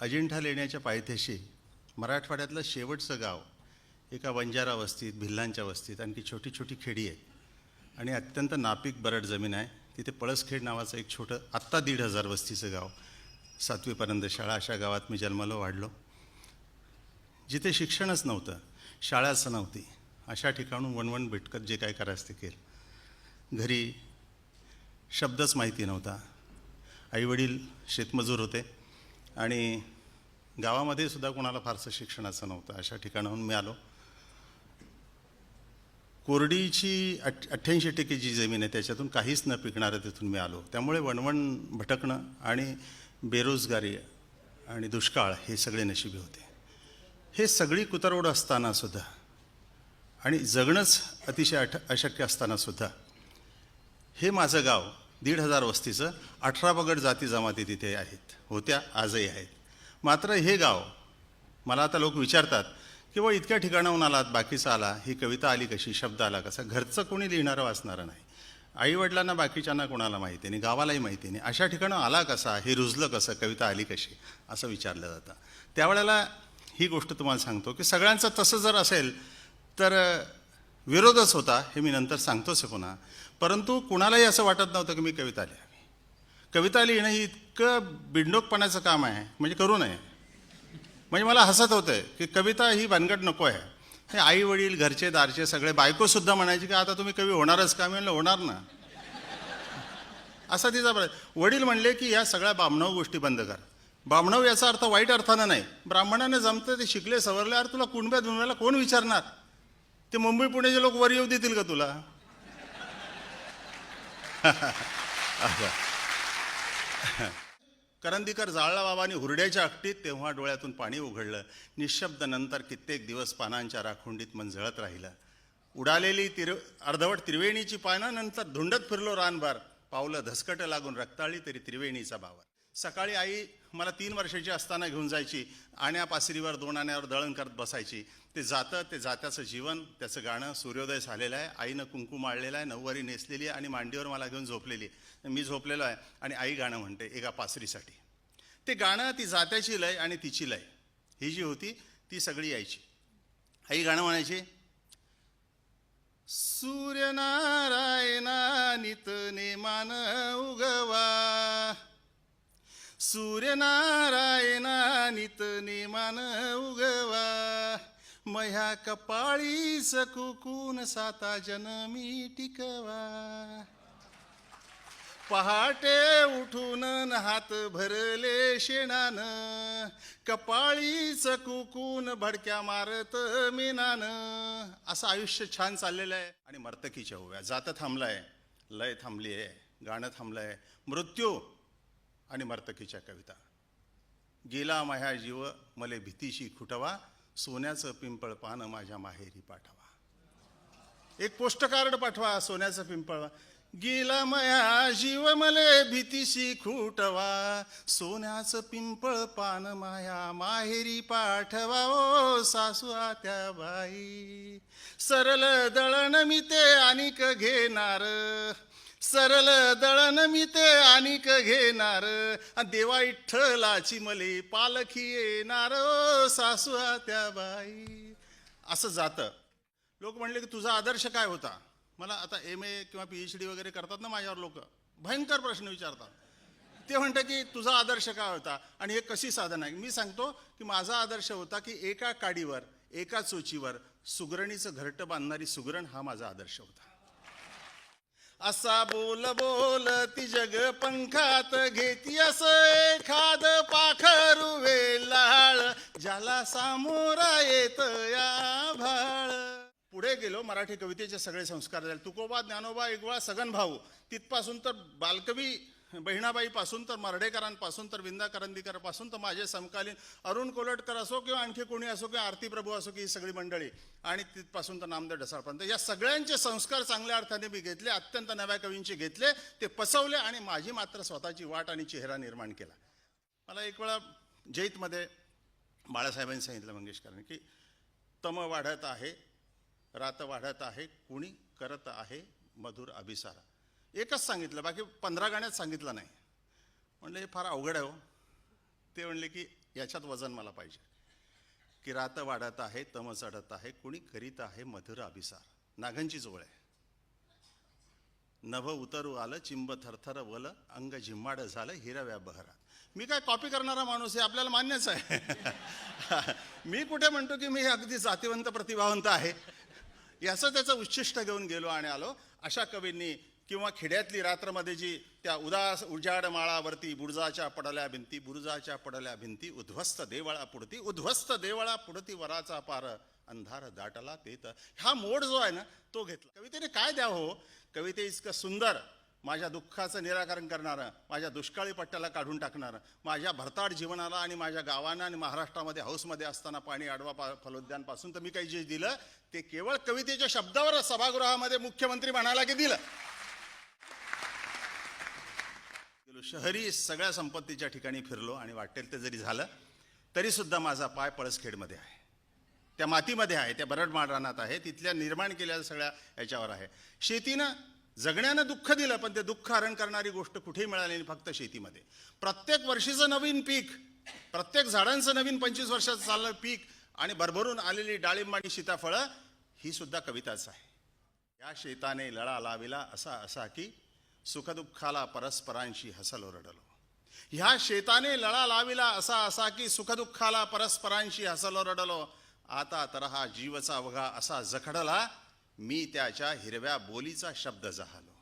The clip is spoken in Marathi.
अजिंठा लेण्याच्या पायथ्याशी मराठवाड्यातलं शेवटचं गाव, एका बंजारा वस्तीत, भिल्लांच्या वस्तीत, आणखी छोटी छोटी खेडी आहे आणि अत्यंत नापीक बरड जमीन आहे. तिथे पळसखेड नावाचं एक छोटं, आत्ता 1,500 वस्तीचं गाव, 7वीपर्यंत शाळा, अशा गावात मी जन्मलो वाढलो. जिथे शिक्षणच नव्हतं, शाळाच नव्हती, अशा ठिकाणून वणवण भटकत जे काय करायचं ते केलं. घरी शब्दच माहिती नव्हता. आईवडील शेतमजूर होते आणि गावामध्ये सुद्धा कोणाला फारसं शिक्षणाचं नव्हतं. अशा ठिकाणाहून मी आलो. कोरडीची 88% जी जमीन आहे त्याच्यातून काहीच न पिकणारं तिथून मी आलो. त्यामुळे वणवण भटकणं आणि बेरोजगारी आणि दुष्काळ हे सगळे नशिबी होते. हे सगळी कुतरवड असतानासुद्धा आणि जगणंच अतिशय अशक्य असतानासुद्धा हे माझं गाव 1,500 वस्तीचं, 18 पगड जाती जमाती तिथे आहेत, होत्या, आजही आहेत. मात्र हे गाव, मला आता लोक विचारतात की बा इतक्या ठिकाणाहून आलात, बाकीचा आला, ही कविता आली कशी, शब्द आला कसा? घरचं कोणी लिहिणारं वाचणारं नाही, आईवडिलांना बाकीच्यांना कोणाला माहिती नाही, गावालाही माहिती नाही. अशा ठिकाणं आला कसा, हे रुजलं कसं, कविता आली कशी, असं विचारलं जातं. त्यावेळेला ही गोष्ट तुम्हाला सांगतो की सगळ्यांचं तसं जर असेल तर विरोधच होता, हे मी नंतर सांगतोच आहे पुन्हा. परंतु कुणालाही असं वाटत नव्हतं की मी कविता लिहावी. कविता लिहिणं ही इतकं बिंडोकपणाचं काम आहे, म्हणजे करू नये. म्हणजे मला हसत होतं की कविता ही भानगड नको आहे. हे आई वडील, घरचे दारचे सगळे, बायकोसुद्धा म्हणायची की आता तुम्ही कवी होणारच का? मी म्हणलं होणार ना. असा तिचा वडील म्हणले की या सगळ्या बामणाव गोष्टी बंद कर. बामणाव याचा अर्थ वाईट अर्थानं नाही. ब्राह्मणानं जमतं, ते शिकले सवरले, अरे तुला कुणब्या दुनव्याला कोण विचारणार? ते मुंबई पुण्याचे लोक वर येऊ देतील का तुला? करंदीकर जाळला बाबांनी हुरड्याच्या अकटीत, तेव्हा डोळ्यातून पाणी उघडलं. निशब्द नंतर कित्येक दिवस पानांच्या राखुंडीत मन जळत राहिलं. उडालेली अर्धवट त्रिवेणीची पानं, नंतर धुंडत फिरलो रानभर, पावलं धसकट लागून रक्ताळली तरी त्रिवेणीचा बावर. सकाळी आई मला 3 वर्षाची असताना घेऊन जायची. आण्या पासरीवर 2 आण्यावर दळण करत बसायची. ते जातं, ते जात्याचं जीवन, त्याचं गाणं. सूर्योदय झालेला आहे, आईनं कुंकू माळलेला आहे, नऊवारी नेसलेली आहे आणि मांडीवर मला घेऊन झोपलेली. मी झोपलेलो आहे आणि आई गाणं म्हणते एका पासरीसाठी. ते गाणं, ती जात्याची लय आणि तिची लय ही जी होती ती सगळी यायची. आई गाणं म्हणायची, सूर्यनारायणा नित नेमान उगवा, सूर्यनारायणा नित नेमान उगवा, मह्या कपाळीस कुकून 7 जन्मी टिकवा. पहाटे उठून हात भरले शेणानं, कपाळीच कुकून भडक्या मारत मेनानं. असं आयुष्य छान चाललेलं आहे. आणि मर्तकीच्या ओव्या. जातं थांबलाय, लय थांबली आहे, गाणं थांबलंय, मृत्यू आणि मर्तकीच्या कविता. गेला माझ्या जीव मले भीतीशी खुटवा, सोन्याचं पिंपळ पान माझ्या माहेरी पाठवा. एक पोस्ट कार्ड पाठवा, सोन्याचं पिंपळ. गेला माया जीव मले भीतीशी खुटवा, सोन्याचं पिंपळ पान माया माहेरी पाठवा. ओ सासू आत्या बाई, सरल दळण मी ते आणिक घेणार, सरल दळण मी ते आणिक घेणार, देवा विठ्ठलाची मले पालखी येणार. ओ सासू आत्या बाई. असं जातं. लोक म्हणले की तुझा आदर्श काय होता? मला आता MA किंवा PhD वगैरे करतात ना माझ्यावर लोक, भयंकर प्रश्न विचारतात. ते म्हणतात की तुझा आदर्श काय होता आणि हे कशी साधन आहे? मी सांगतो की माझा आदर्श होता की एका काडीवर, एका चोचीवर सुगरणीचं घरटं बांधणारी सुगरण, हा माझा आदर्श होता. असा बोल बोल ती जग पंखात घेती, असं एखाद पाखरू वेलाळ, ज्याला सामोरा येत या भाळ. पुढे गेलो, मराठी कवितेचे सगळे संस्कार झाले. तुकोबा, ज्ञानोबा, एकवळा, सगन भाऊ, तिथपासून तर बालकवी बहिणाबाईपासून तर मर्ढेकरांपासून तर विंदा करंदीकरपासून तर माझे समकालीन अरुण कोलटकर असो किंवा आणखी कोणी असो किंवा आरती प्रभू असो, की ही सगळी मंडळी, आणि तिथपासून तर नामदेव ढसाळपर्यंत, या सगळ्यांचे संस्कार चांगल्या अर्थाने मी घेतले. अत्यंत नव्या कवींचे घेतले, ते पसवले आणि माझी मात्र स्वतःची वाट आणि चेहरा निर्माण केला. मला एक वेळा जैतमध्ये बाळासाहेबांनी सांगितलं, मंगेशकरांनी, की तम वाढत आहे, रात वाढत आहे, कुणी करत आहे मधुर अभिसारा. एकच सांगितलं, बाकी 15 गाण्यात सांगितलं नाही. म्हणलं हे फार अवघड आहे हो. ते म्हणले की याच्यात वजन मला पाहिजे. की रात वाढत आहे, तम चढत आहे, कुणी करीत आहे मधुर अभिसार. नागांची जोळ आहे. नभ उतरू आलं, चिंब थरथर वल, अंग झिम्माड झालं हिरव्या बहरात. मी काय कॉपी करणारा माणूस आहे, आपल्याला मान्यच आहे. मी कुठे म्हणतो की मी अगदी जातिवंत प्रतिभावंत आहे. याचं त्याचं उच्छिष्ट घेऊन गेलो आणि आलो. अशा कवींनी किंवा खेड्यातली रात्रमध्ये जी त्या उदास उजाड माळावरती बुरुजाच्या पडल्या भिंती, बुरुजाच्या पडल्या भिंती, उद्ध्वस्त देवळा पुढती, उद्ध्वस्त देवळा पुढती वराचा पार, अंधार दाटला तेत. हा मोड जो आहे ना तो घेतला. कवितेने काय द्यावं हो? कविते इतकं सुंदर, माझ्या दुःखाचं निराकरण करणारं, माझ्या दुष्काळी पट्ट्याला काढून टाकणारं, माझ्या भरताड जीवनाला आणि माझ्या गावांना आणि महाराष्ट्रामध्ये हाऊसमध्ये असताना पाणी अडवा फलोद्यानपासून तर मी काही जे दिलं ते केवळ कवितेच्या शब्दावर सभागृहामध्ये मुख्यमंत्री म्हणाला की दिलं. शहरी सगळ्या संपत्तीच्या ठिकाणी फिरलो आणि वाटेल ते जरी झालं तरी सुद्धा माझा पाय पळसखेडमध्ये आहे, त्या मातीमध्ये आहे, त्या बरडमाळ रानात आहे, तिथल्या निर्माण केलेल्या सगळ्या याच्यावर आहे. शेतीनं जगण्यानं दुःख दिलं, पण ते दुःख हरण करणारी गोष्ट कुठेही मिळाली नाही, फक्त शेतीमध्ये. प्रत्येक वर्षीचं नवीन पीक, प्रत्येक झाडांचं नवीन 25 वर्षाचं चाललं पीक आणि भरभरून आलेली डाळिंब आणि सीताफळं, ही सुद्धा कविताच आहे. या शेताने लळा लाविला असा असा की सुखदुःखाला परस्परांशी हसलो रडलो. ह्या शेताने लळा लाविला असा असा की सुखदुःखाला परस्परांशी हसलो रडलो. आता तर हा जीवचा अवघा असा जखडला, मी त्याच्या हिरव्या बोलीचा शब्द जहालो.